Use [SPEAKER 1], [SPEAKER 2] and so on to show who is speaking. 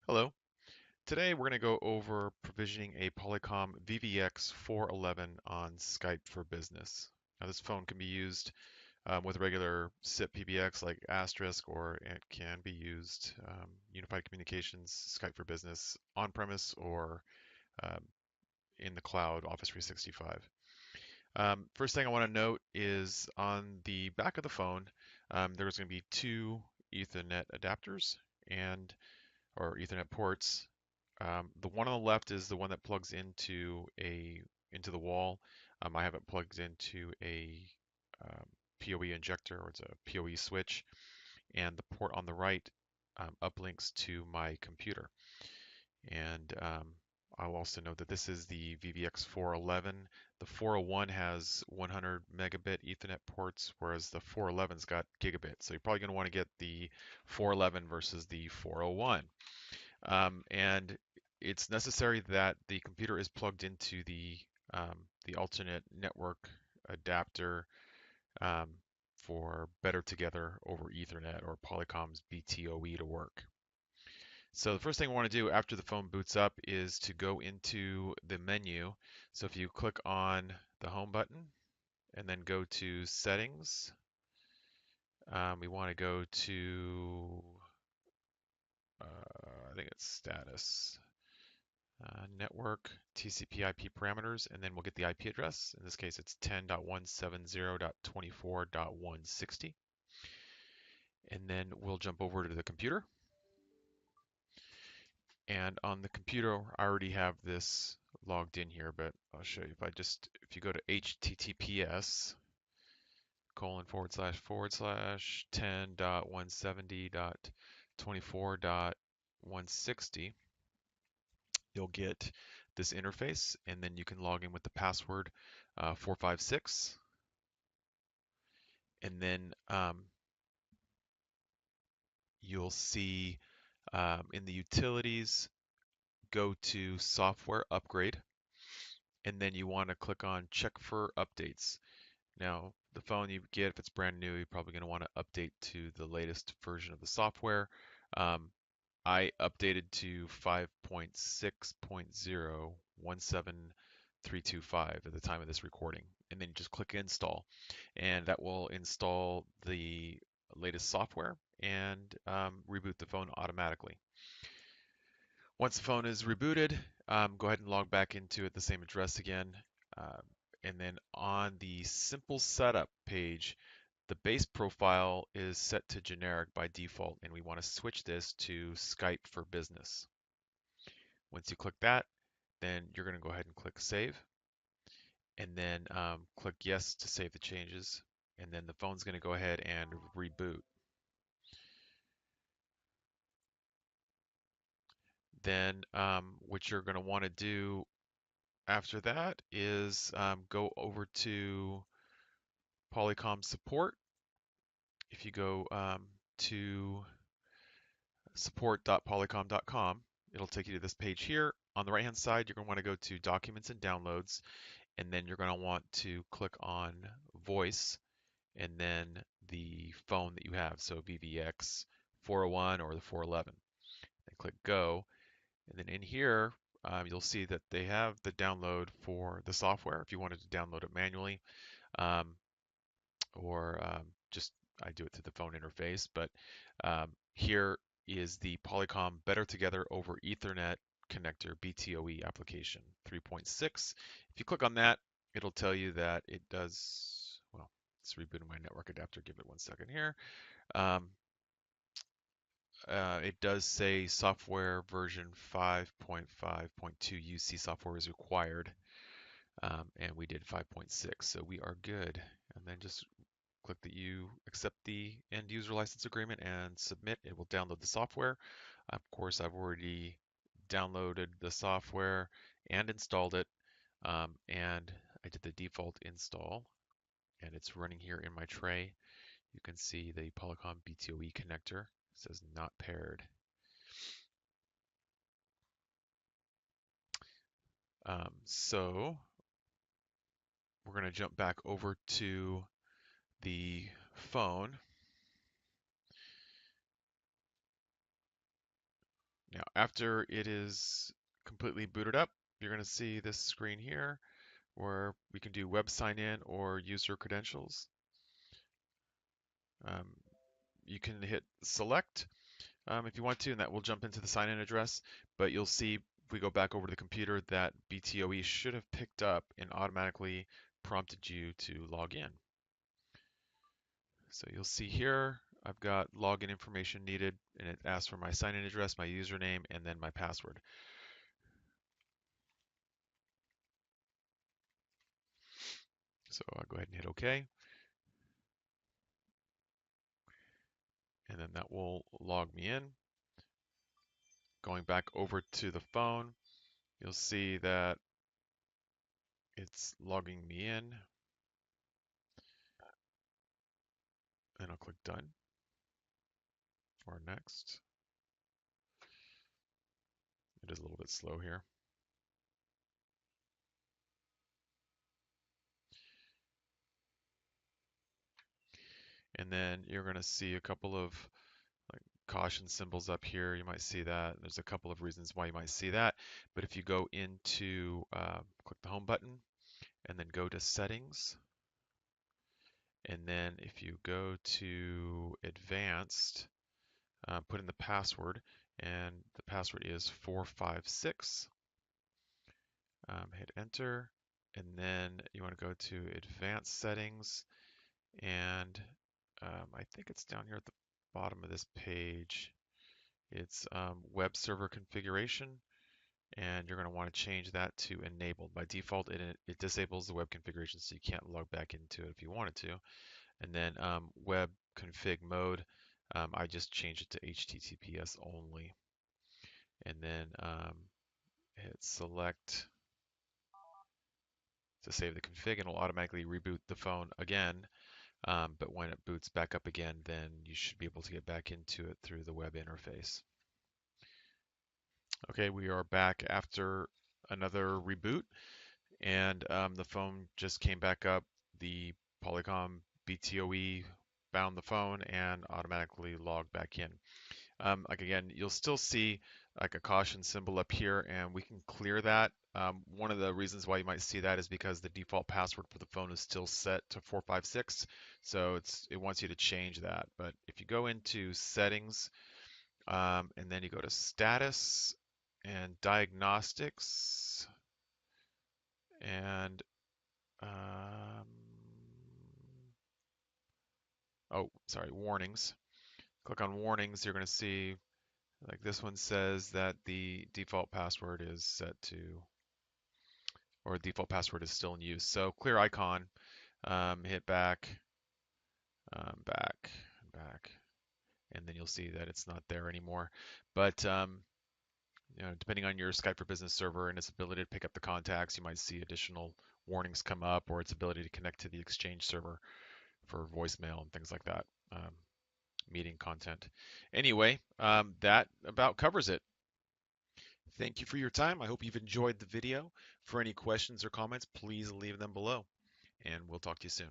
[SPEAKER 1] Hello. Today we're going to go over provisioning a Polycom VVX 411 on Skype for Business. Now this phone can be used with regular SIP PBX like Asterisk, or it can be used Unified Communications Skype for Business on-premise or um, in the cloud Office 365. First thing I want to note is on the back of the phone, there's going to be two Ethernet adapters and or Ethernet ports. The one on the left is the one that plugs into the wall. I have it plugged into a PoE injector, or it's a PoE switch, and the port on the right uplinks to my computer. And I'll also note that this is the VVX 411. The 401 has 100 megabit Ethernet ports, whereas the 411's got gigabit. So you're probably going to want to get the 411 versus the 401. And it's necessary that the computer is plugged into the alternate network adapter um, for Better Together over Ethernet, or Polycom's BTOE, to work. So the first thing we want to do after the phone boots up is to go into the menu. So if you click on the home button and then go to settings, we want to go to, I think it's status. Network TCP/IP parameters, and then we'll get the IP address. In this case, it's 10.170.24.160. And then we'll jump over to the computer. And on the computer, I already have this logged in here, but I'll show you. If you go to https:// 10.170.24.160, you'll get this interface, and then you can log in with the password 456. And then you'll see in the utilities, go to software upgrade, and then you want to click on check for updates. Now, the phone you get, if it's brand new, you're probably going to want to update to the latest version of the software. I updated to 5.6.0.17325 at the time of this recording, and then you just click install, and that will install the latest software and reboot the phone automatically. Once the phone is rebooted, go ahead and log back into it, the same address again, um, and then on the simple setup page, the base profile is set to generic by default, and we want to switch this to Skype for Business. Once you click that, then you're going to go ahead and click Save, and then click Yes to save the changes, and then the phone's going to go ahead and reboot. Then what you're going to want to do after that is go over to Polycom support. If you go to support.polycom.com, it'll take you to this page here. On the right hand side, you're going to want to go to Documents and Downloads, and then you're going to want to click on Voice, and then the phone that you have, so VVX 401 or the 411. And click Go, and then in here, you'll see that they have the download for the software if you wanted to download it manually, um, or just I do it through the phone interface. But here is the Polycom Better Together over Ethernet connector BTOE application 3.6. If you click on that, it'll tell you that it does, well, it's rebooting my network adapter. Give it 1 second here. It does say software version 5.5.2 UC software is required, and we did 5.6, so we are good. And then just click that you accept the end user license agreement and submit. It will download the software. Of course, I've already downloaded the software and installed it, and I did the default install, and it's running here in my tray. You can see the Polycom BTOE connector. It says not paired. So we're going to jump back over to the phone. Now, after it is completely booted up, you're going to see this screen here where we can do web sign in or user credentials. Um, you can hit select if you want to, and that will jump into the sign in address. But you'll see if we go back over to the computer that BTOE should have picked up and automatically prompted you to log in. So you'll see here, I've got login information needed, and it asks for my sign-in address, my username, and then my password. So I'll go ahead and hit OK, and then that will log me in. Going back over to the phone, you'll see that it's logging me in, and I'll click Done or Next. It is a little bit slow here. And then you're going to see a couple of caution symbols up here. You might see that. There's a couple of reasons why you might see that. But if you go into, click the home button and then go to settings. And then if you go to advanced, put in the password, and the password is 456. Hit enter. And then you want to go to advanced settings. And I think it's down here at the bottom of this page. It's web server configuration, and you're going to want to change that to enabled. By default, it disables the web configuration, so you can't log back into it if you wanted to. And then web config mode, I just changed it to HTTPS only. And then hit select to save the config, and it'll automatically reboot the phone again. But when it boots back up again, then you should be able to get back into it through the web interface. Okay, we are back after another reboot, and the phone just came back up. The Polycom BTOE found the phone and automatically logged back in. Like again, you'll still see like a caution symbol up here, and we can clear that. One of the reasons why you might see that is because the default password for the phone is still set to 456, so it wants you to change that. But if you go into settings, and then you go to status and diagnostics, and oh, sorry, warnings. Click on warnings. You're going to see like this one says that the default password is set to, or default password is still in use. So clear icon, hit back, back, back, and then you'll see that it's not there anymore. But you know, depending on your Skype for Business server and its ability to pick up the contacts, you might see additional warnings come up, or its ability to connect to the Exchange server for voicemail and things like that, meeting content. Anyway, that about covers it. Thank you for your time. I hope you've enjoyed the video. For any questions or comments, please leave them below, and we'll talk to you soon.